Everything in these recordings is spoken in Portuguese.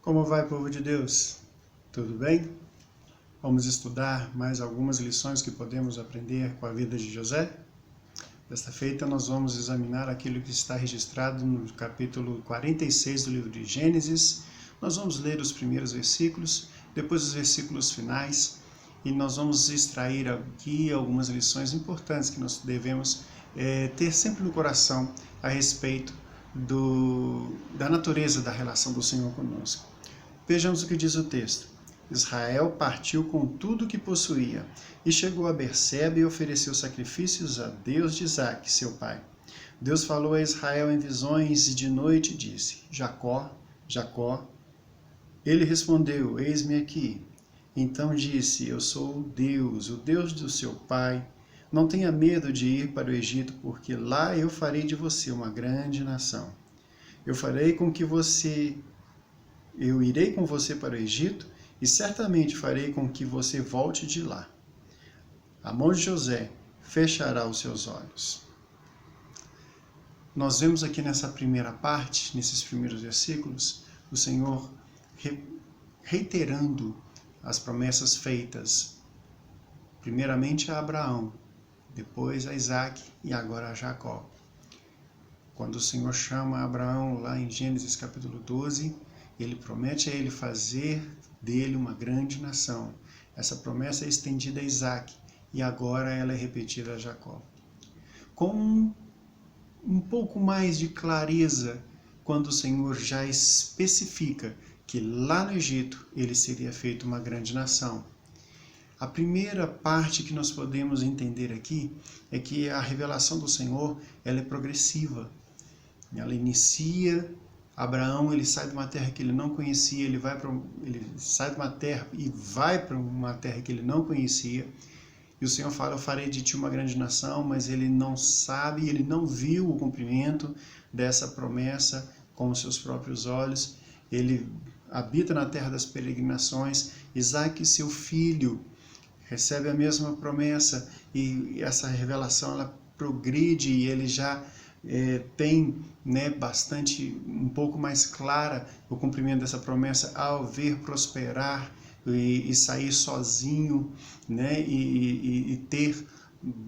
Como vai, povo de Deus? Tudo bem? Vamos estudar mais algumas lições que podemos aprender com a vida de José? Desta feita, nós vamos examinar aquilo que está registrado no capítulo 46 do livro de Gênesis. Nós vamos ler os primeiros versículos, depois os versículos finais, e nós vamos extrair aqui algumas lições importantes que nós devemos ter sempre no coração a respeito da natureza da relação do Senhor conosco. Vejamos o que diz o texto. Israel partiu com tudo o que possuía e chegou a Berseba e ofereceu sacrifícios a Deus de Isaque, seu pai. Deus falou a Israel em visões e de noite disse: Jacó, Jacó. Ele respondeu: Eis-me aqui. Então disse: Eu sou Deus, o Deus do seu pai. Não tenha medo de ir para o Egito, porque lá eu farei de você uma grande nação. Eu irei com você para o Egito e certamente farei com que você volte de lá. A mão de José fechará os seus olhos. Nós vemos aqui nessa primeira parte, nesses primeiros versículos, o Senhor reiterando as promessas feitas, primeiramente a Abraão, depois a Isaque e agora a Jacó. Quando o Senhor chama Abraão lá em Gênesis capítulo 12, ele promete a ele fazer dele uma grande nação. Essa promessa é estendida a Isaque e agora ela é repetida a Jacó. Com um pouco mais de clareza, quando o Senhor já especifica que lá no Egito ele seria feito uma grande nação. A primeira parte que nós podemos entender aqui é que a revelação do Senhor ela é progressiva. Ela inicia. Abraão, ele sai de uma terra que ele não conhecia, ele sai de uma terra e vai para uma terra que ele não conhecia. E o Senhor fala: eu farei de ti uma grande nação, mas ele não sabe, ele não viu o cumprimento dessa promessa com os seus próprios olhos. Ele habita na terra das peregrinações. Isaque, seu filho, recebe a mesma promessa e essa revelação ela progride e ele já tem bastante, um pouco mais clara o cumprimento dessa promessa ao ver prosperar e sair sozinho, e ter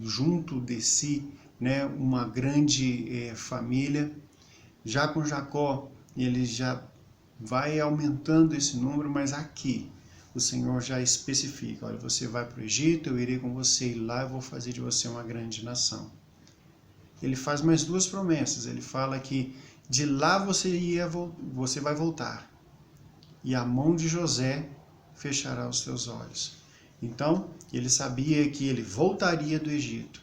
junto de si uma grande família. Já com Jacó, ele já vai aumentando esse número, mas aqui o Senhor já especifica: olha, você vai para o Egito, eu irei com você, e lá eu vou fazer de você uma grande nação. Ele faz mais duas promessas. Ele fala que de lá você vai voltar e a mão de José fechará os teus olhos. Então, ele sabia que ele voltaria do Egito,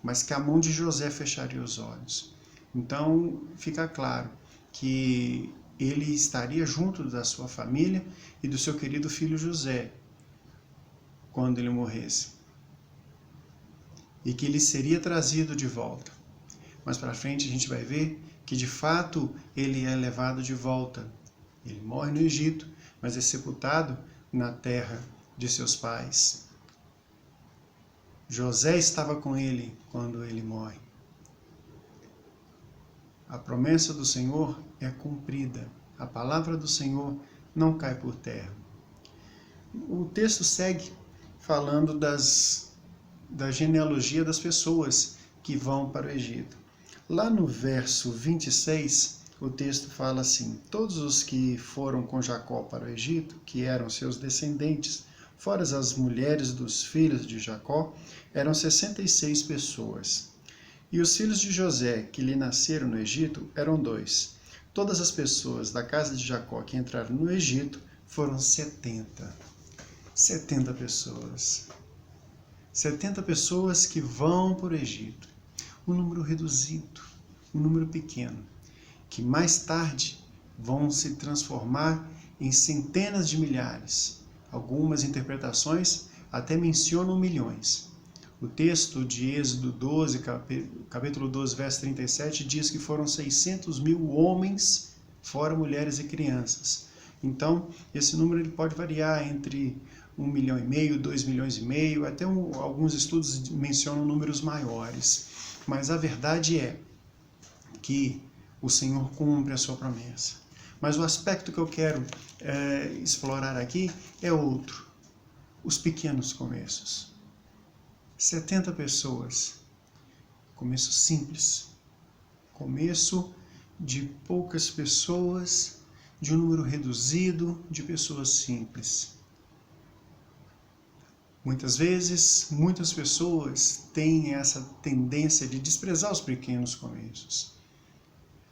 mas que a mão de José fecharia os olhos. Então, fica claro que ele estaria junto da sua família e do seu querido filho José quando ele morresse, e que ele seria trazido de volta. Mais para frente a gente vai ver que de fato ele é levado de volta. Ele morre no Egito, mas é sepultado na terra de seus pais. José estava com ele quando ele morre. A promessa do Senhor é cumprida. A palavra do Senhor não cai por terra. O texto segue falando da genealogia das pessoas que vão para o Egito. Lá no verso 26, o texto fala assim: todos os que foram com Jacó para o Egito, que eram seus descendentes, fora as mulheres dos filhos de Jacó, eram 66 pessoas. E os filhos de José, que lhe nasceram no Egito, eram 2. Todas as pessoas da casa de Jacó que entraram no Egito foram 70. 70 pessoas. 70 pessoas que vão para o Egito. Um número reduzido, um número pequeno, que mais tarde vão se transformar em centenas de milhares. Algumas interpretações até mencionam milhões. O texto de Êxodo 12, capítulo 12, verso 37, diz que foram 600 mil homens, fora mulheres e crianças. Então, esse número ele pode variar entre 1,5 milhão, 2 milhões e meio, até alguns estudos mencionam números maiores. Mas a verdade é que o Senhor cumpre a sua promessa. Mas o aspecto que eu quero explorar aqui é outro. Os pequenos começos. 70 pessoas. Começo simples. Começo de poucas pessoas, de um número reduzido de pessoas simples. Muitas vezes, muitas pessoas têm essa tendência de desprezar os pequenos começos,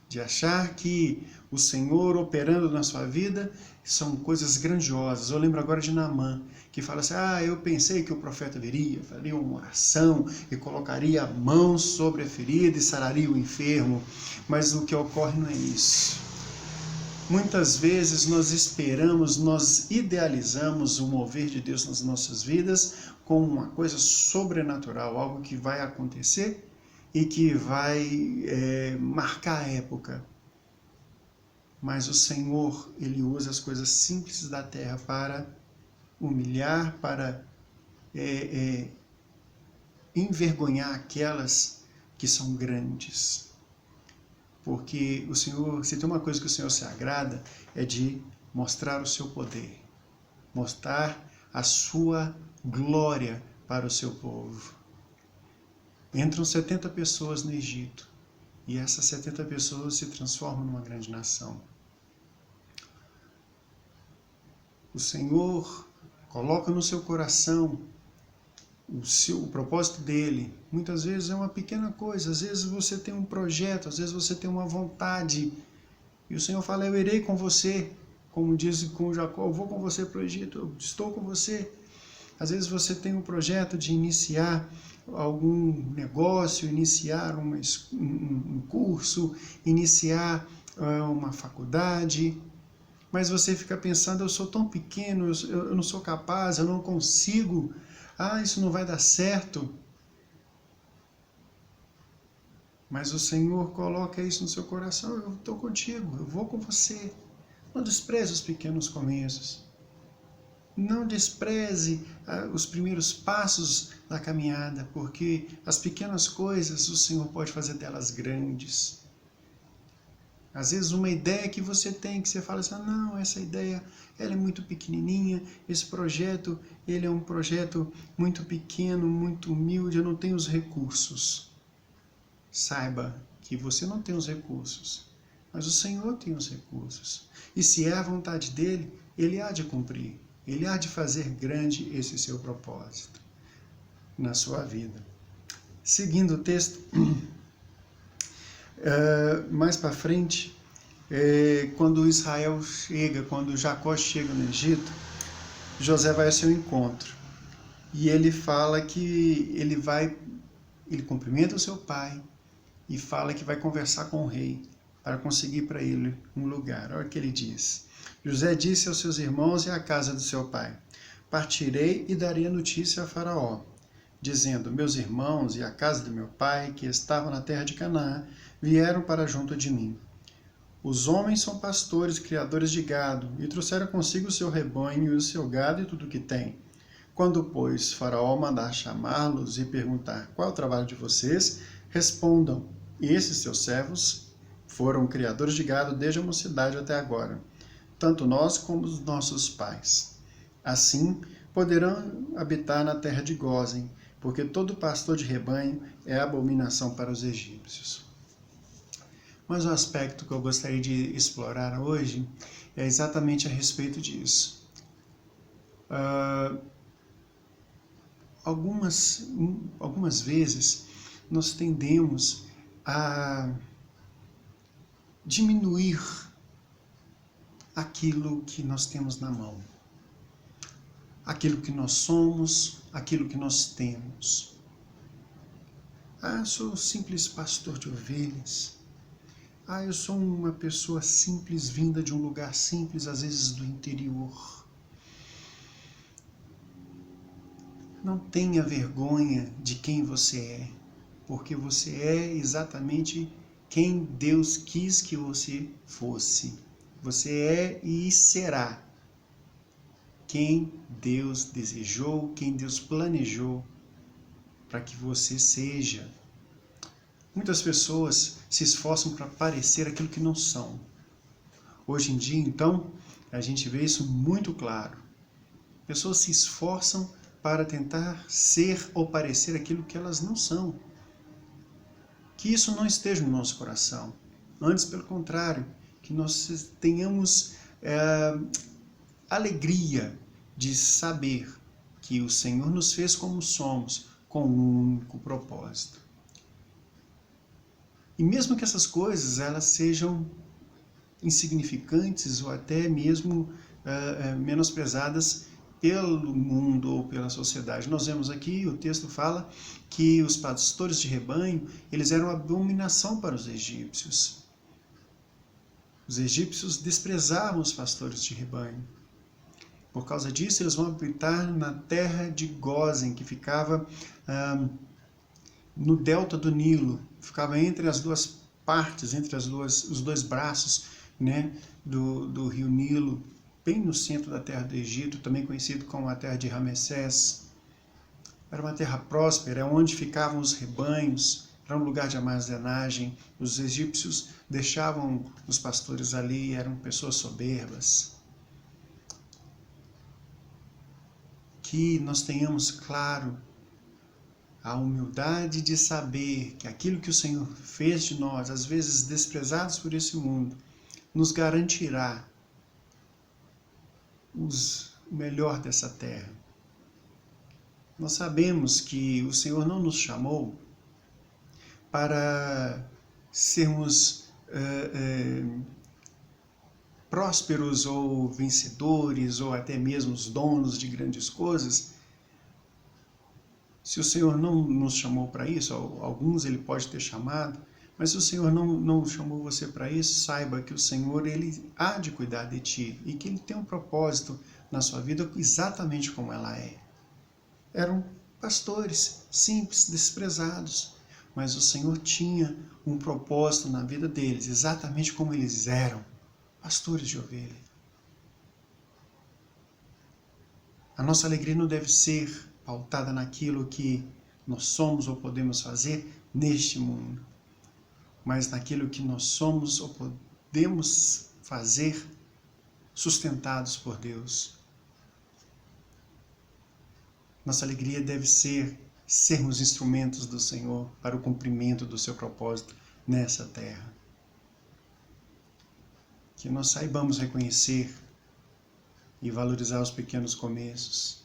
de achar que o Senhor operando na sua vida são coisas grandiosas. Eu lembro agora de Naamã, que fala assim, eu pensei que o profeta viria, faria uma oração e colocaria a mão sobre a ferida e sararia o enfermo, mas o que ocorre não é isso. Muitas vezes nós esperamos, nós idealizamos o mover de Deus nas nossas vidas como uma coisa sobrenatural, algo que vai acontecer e que vai marcar a época. Mas o Senhor, Ele usa as coisas simples da terra para humilhar, para envergonhar aquelas que são grandes. Porque o Senhor, se tem uma coisa que o Senhor se agrada, é de mostrar o seu poder, mostrar a sua glória para o seu povo. Entram 70 pessoas no Egito, e essas 70 pessoas se transformam numa grande nação. O Senhor coloca no seu coração o propósito dele. Muitas vezes é uma pequena coisa, às vezes você tem um projeto, às vezes você tem uma vontade, e o Senhor fala, eu irei com você, como diz com Jacó, eu vou com você para o Egito, eu estou com você. Às vezes você tem um projeto de iniciar algum negócio, iniciar um curso, iniciar uma faculdade, mas você fica pensando, eu sou tão pequeno, eu não sou capaz, eu não consigo, isso não vai dar certo. Mas o Senhor coloca isso no seu coração, eu estou contigo, eu vou com você. Não despreze os pequenos começos. Não despreze os primeiros passos da caminhada, porque as pequenas coisas o Senhor pode fazer delas grandes. Às vezes uma ideia que você tem, que você fala assim, não, essa ideia ela é muito pequenininha, esse projeto ele é um projeto muito pequeno, muito humilde, eu não tenho os recursos. Saiba que você não tem os recursos, mas o Senhor tem os recursos. E se é a vontade dele, ele há de cumprir, ele há de fazer grande esse seu propósito na sua vida. Seguindo o texto, mais para frente, quando Israel chega, quando Jacó chega no Egito, José vai ao seu encontro. E ele fala que ele cumprimenta o seu pai e fala que vai conversar com o rei para conseguir para ele um lugar. Olha o que ele diz. José disse aos seus irmãos e à casa do seu pai, partirei e darei a notícia a Faraó, dizendo, meus irmãos e a casa do meu pai, que estavam na terra de Canaã, vieram para junto de mim. Os homens são pastores, criadores de gado, e trouxeram consigo o seu rebanho e o seu gado e tudo o que tem. Quando, pois, Faraó mandar chamá-los e perguntar qual é o trabalho de vocês, respondam, esses seus servos foram criadores de gado desde a mocidade até agora, tanto nós como os nossos pais. Assim, poderão habitar na terra de Gósen, porque todo pastor de rebanho é abominação para os egípcios. Mas o aspecto que eu gostaria de explorar hoje é exatamente a respeito disso. Algumas vezes nós tendemos a diminuir aquilo que nós temos na mão, aquilo que nós somos, aquilo que nós temos. Sou simples pastor de ovelhas. Eu sou uma pessoa simples, vinda de um lugar simples, às vezes do interior. Não tenha vergonha de quem você é, porque você é exatamente quem Deus quis que você fosse. Você é e será quem Deus desejou, quem Deus planejou para que você seja. Muitas pessoas se esforçam para parecer aquilo que não são. Hoje em dia, então, a gente vê isso muito claro. Pessoas se esforçam para tentar ser ou parecer aquilo que elas não são. Que isso não esteja no nosso coração. Antes, pelo contrário, que nós tenhamos alegria de saber que o Senhor nos fez como somos, com um único propósito. E mesmo que essas coisas elas sejam insignificantes ou até mesmo menosprezadas pelo mundo ou pela sociedade. Nós vemos aqui, o texto fala que os pastores de rebanho, eles eram abominação para os egípcios. Os egípcios desprezavam os pastores de rebanho. Por causa disso, eles vão habitar na terra de Gósen, que ficava no delta do Nilo, ficava entre as duas partes, entre os dois braços, né, do rio Nilo, bem no centro da terra do Egito, também conhecido como a terra de Ramessés. Era uma terra próspera, onde ficavam os rebanhos, era um lugar de armazenagem. Os egípcios deixavam os pastores ali, eram pessoas soberbas. Que nós tenhamos claro a humildade de saber que aquilo que o Senhor fez de nós, às vezes desprezados por esse mundo, nos garantirá o melhor dessa terra. Nós sabemos que o Senhor não nos chamou para sermos prósperos ou vencedores ou até mesmo os donos de grandes coisas. Se o Senhor não nos chamou para isso, alguns Ele pode ter chamado, mas se o Senhor não chamou você para isso, saiba que o Senhor Ele há de cuidar de ti e que Ele tem um propósito na sua vida exatamente como ela é. Eram pastores simples, desprezados, mas o Senhor tinha um propósito na vida deles, exatamente como eles eram, pastores de ovelha. A nossa alegria não deve ser pautada naquilo que nós somos ou podemos fazer neste mundo, mas naquilo que nós somos ou podemos fazer sustentados por Deus. Nossa alegria deve ser sermos instrumentos do Senhor para o cumprimento do seu propósito nessa terra. Que nós saibamos reconhecer e valorizar os pequenos começos.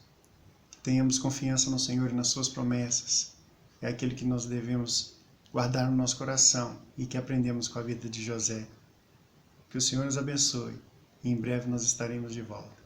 Que tenhamos confiança no Senhor e nas suas promessas. É aquilo que nós devemos guardar no nosso coração e que aprendemos com a vida de José. Que o Senhor nos abençoe e em breve nós estaremos de volta.